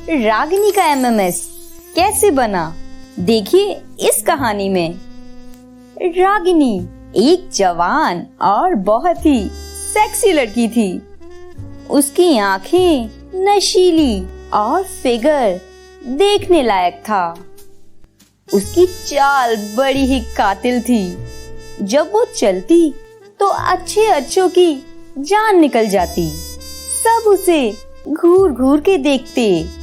रागिनी का एमएमएस कैसे बना, देखिए इस कहानी में। रागिनी एक जवान और बहुत ही सेक्सी लड़की थी। उसकी आंखें नशीली और फिगर देखने लायक था। उसकी चाल बड़ी ही कातिल थी। जब वो चलती तो अच्छों की जान निकल जाती। सब उसे घूर घूर के देखते।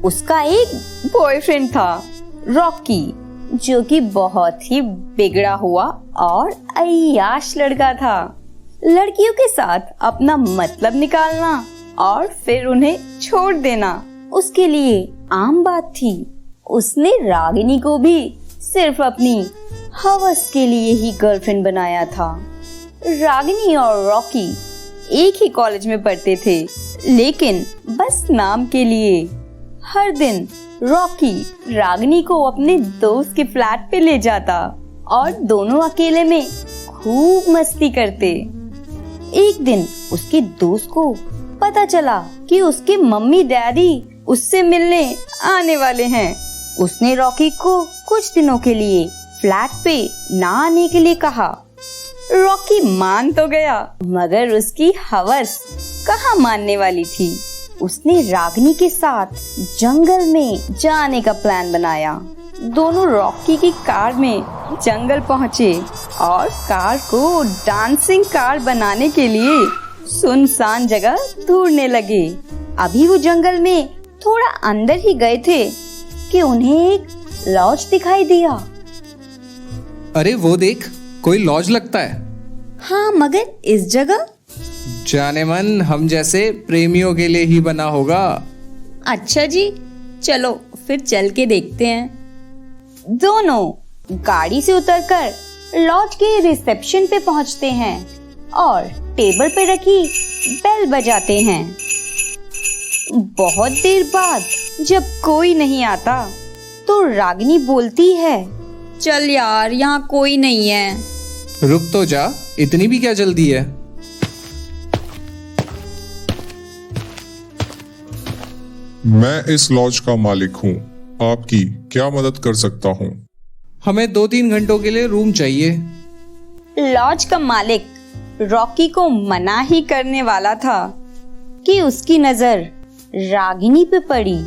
उसका एक बॉयफ्रेंड था, रॉकी, जो कि बहुत ही बिगड़ा हुआ और अय्याश लड़का था। लड़कियों के साथ अपना मतलब निकालना और फिर उन्हें छोड़ देना उसके लिए आम बात थी। उसने रागिनी को भी सिर्फ अपनी हवस के लिए ही गर्लफ्रेंड बनाया था। रागिनी और रॉकी एक ही कॉलेज में पढ़ते थे, लेकिन बस नाम के लिए। हर दिन रॉकी रागिनी को अपने दोस्त के फ्लैट पे ले जाता और दोनों अकेले में खूब मस्ती करते। एक दिन उसके दोस्त को पता चला कि उसके मम्मी डैडी उससे मिलने आने वाले हैं। उसने रॉकी को कुछ दिनों के लिए फ्लैट पे ना आने के लिए कहा। रॉकी मान तो गया, मगर उसकी हवस कहाँ मानने वाली थी। उसने रागिनी के साथ जंगल में जाने का प्लान बनाया। दोनों रॉकी की कार में जंगल पहुँचे और कार को डांसिंग कार बनाने के लिए सुनसान जगह ढूंढने लगे। अभी वो जंगल में थोड़ा अंदर ही गए थे कि उन्हें एक लॉज दिखाई दिया। अरे वो देख, कोई लॉज लगता है। हाँ, मगर इस जगह जाने मन हम जैसे प्रेमियों के लिए ही बना होगा। अच्छा जी, चलो फिर चल के देखते हैं। दोनों गाड़ी से उतरकर लॉज के रिसेप्शन पे पहुंचते हैं और टेबल पे रखी बेल बजाते हैं। बहुत देर बाद जब कोई नहीं आता तो रागिनी बोलती है, चल यार, यहाँ कोई नहीं है। रुक तो जा, इतनी भी क्या जल्दी है। मैं इस लॉज का मालिक हूँ, आपकी क्या मदद कर सकता हूँ? हमें 2-3 घंटों के लिए रूम चाहिए। लॉज का मालिक रॉकी को मना ही करने वाला था कि उसकी नजर रागिनी पे पड़ी।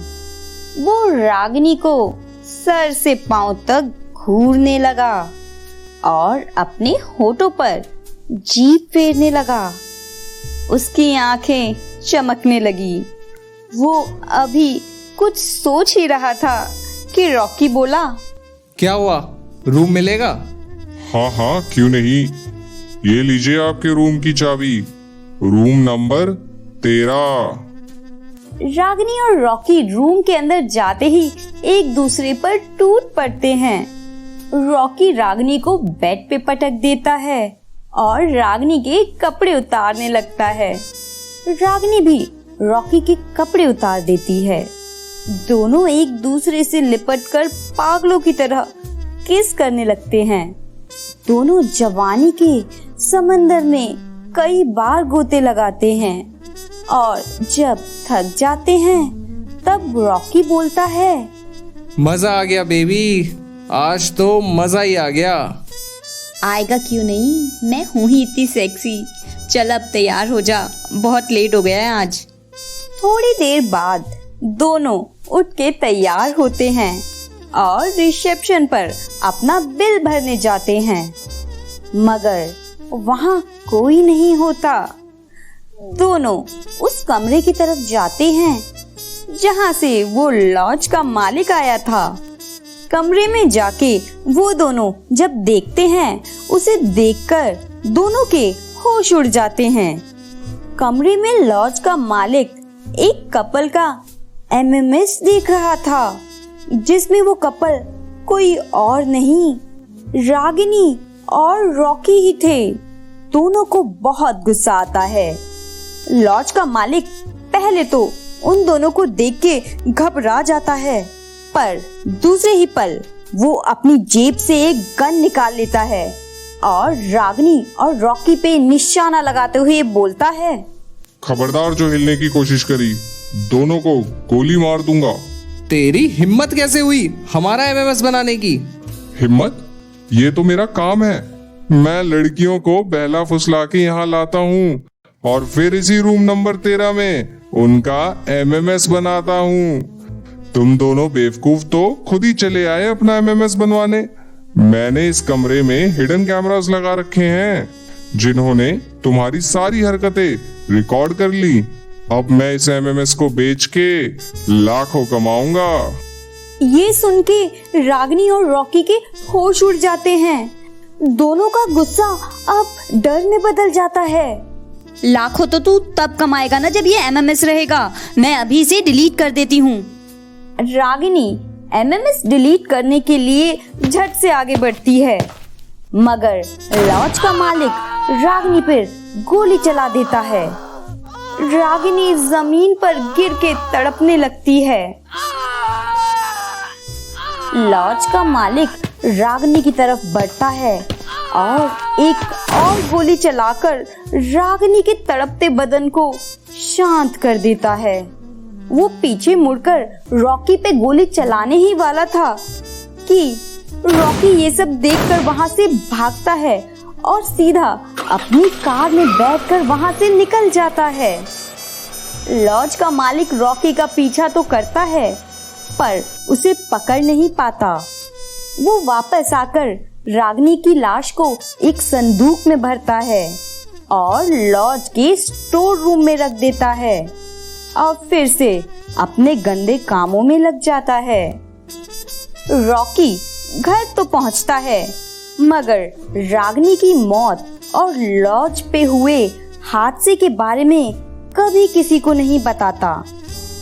वो रागिनी को सर से पांव तक घूरने लगा और अपने होठों पर जीभ फेरने लगा। उसकी आंखें चमकने लगी। वो अभी कुछ सोच ही रहा था कि रॉकी बोला, क्या हुआ, रूम मिलेगा? हाँ हाँ, क्यों नहीं। ये लीजिए आपके रूम की चाबी, रूम नंबर 13। रागिनी और रॉकी रूम के अंदर जाते ही एक दूसरे पर टूट पड़ते हैं। रॉकी रागिनी को बेड पे पटक देता है और रागिनी के कपड़े उतारने लगता है। रागिनी भी रॉकी के कपड़े उतार देती है। दोनों एक दूसरे से लिपटकर पागलों की तरह किस करने लगते हैं। दोनों जवानी के समंदर में कई बार गोते लगाते हैं और जब थक जाते हैं तब रॉकी बोलता है, मजा आ गया बेबी, आज तो मजा ही आ गया। आएगा क्यों नहीं, मैं हूँ ही इतनी सेक्सी। चल अब तैयार हो जा, बहुत लेट हो गया है आज। थोड़ी देर बाद दोनों उठ के तैयार होते हैं और रिसेप्शन पर अपना बिल भरने जाते हैं, मगर वहाँ कोई नहीं होता। दोनों उस कमरे की तरफ जाते हैं जहाँ से वो लॉज का मालिक आया था। कमरे में जाके वो दोनों जब देखते हैं, उसे देखकर दोनों के होश उड़ जाते हैं। कमरे में लॉज का मालिक एक कपल का एमएमएस देख रहा था, जिसमें वो कपल कोई और नहीं, रागिनी और रॉकी ही थे। दोनों को बहुत गुस्सा आता है। लॉज का मालिक पहले तो उन दोनों को देख के घबरा जाता है, पर दूसरे ही पल वो अपनी जेब से एक गन निकाल लेता है और रागिनी और रॉकी पे निशाना लगाते हुए बोलता है, खबरदार जो हिलने की कोशिश करी, दोनों को गोली मार दूंगा। तेरी हिम्मत कैसे हुई हमारा एमएमएस बनाने की? हिम्मत? ये तो मेरा काम है। मैं लड़कियों को बहला फुसला के यहाँ लाता हूँ और फिर इसी रूम नंबर 13 में उनका एमएमएस बनाता हूँ। तुम दोनों बेवकूफ तो खुद ही चले आए अपना एमएमएस बनवाने। मैंने इस कमरे में हिडन कैमरास लगा रखे हैं जिन्होंने तुम्हारी सारी हरकतें रिकॉर्ड कर ली। अब मैं इस एमएमएस को बेच के लाखों कमाऊंगा। ये सुन के रागिनी और रॉकी के होश उड़ जाते हैं। दोनों का गुस्सा अब डर में बदल जाता है। लाखों तो तू तब कमाएगा ना जब ये एमएमएस रहेगा। मैं अभी इसे डिलीट कर देती हूँ। रागिनी एमएमएस डिलीट करने के लिए झट से आगे बढ़ती है, मगर लॉज का मालिक रागिनी पर गोली चला देता है। रागिनी जमीन पर गिर के तड़पने लगती है। लॉज का मालिक रागिनी की तरफ बढ़ता है और एक और गोली चलाकर रागिनी के तड़पते बदन को शांत कर देता है। वो पीछे मुड़कर रॉकी पे गोली चलाने ही वाला था कि रॉकी ये सब देखकर वहां से भागता है और सीधा अपनी कार में बैठकर वहां से निकल जाता है। लॉज का मालिक रॉकी का पीछा तो करता है पर उसे पकड़ नहीं पाता। वो वापस आकर रागिनी की लाश को एक संदूक में भरता है और लॉज के स्टोर रूम में रख देता है और फिर से अपने गंदे कामों में लग जाता है। रॉकी घर तो पहुंचता है मगर रागिनी की मौत और लॉज पे हुए हादसे के बारे में कभी किसी को नहीं बताता।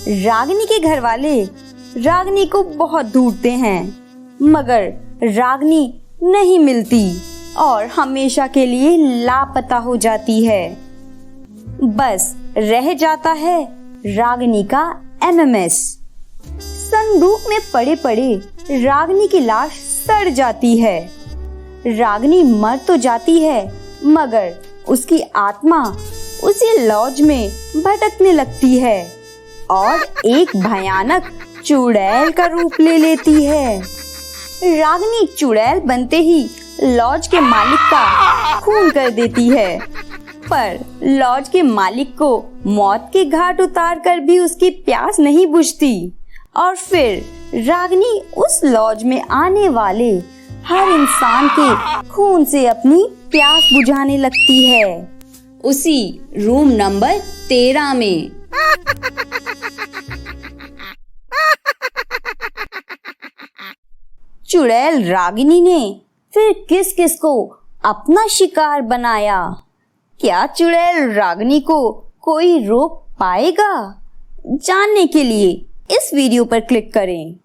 रागिनी के घर वाले रागिनी को बहुत ढूंढते हैं मगर रागिनी नहीं मिलती और हमेशा के लिए लापता हो जाती है। बस रह जाता है रागिनी का एमएमएस। संदूक में पड़े पड़े रागिनी की लाश सड़ जाती है। रागिनी मर तो जाती है मगर उसकी आत्मा उसी लॉज में भटकने लगती है और एक भयानक चुड़ैल का रूप ले लेती है। रागिनी चुड़ैल बनते ही लॉज के मालिक का खून कर देती है, पर लॉज के मालिक को मौत के घाट उतार कर भी उसकी प्यास नहीं बुझती और फिर रागिनी उस लॉज में आने वाले हर इंसान के खून से अपनी प्यास बुझाने लगती है, उसी रूम नंबर 13 में। चुड़ैल रागिनी ने फिर किस किस को अपना शिकार बनाया? क्या चुड़ैल रागिनी को कोई रोक पाएगा? जानने के लिए इस वीडियो पर क्लिक करें।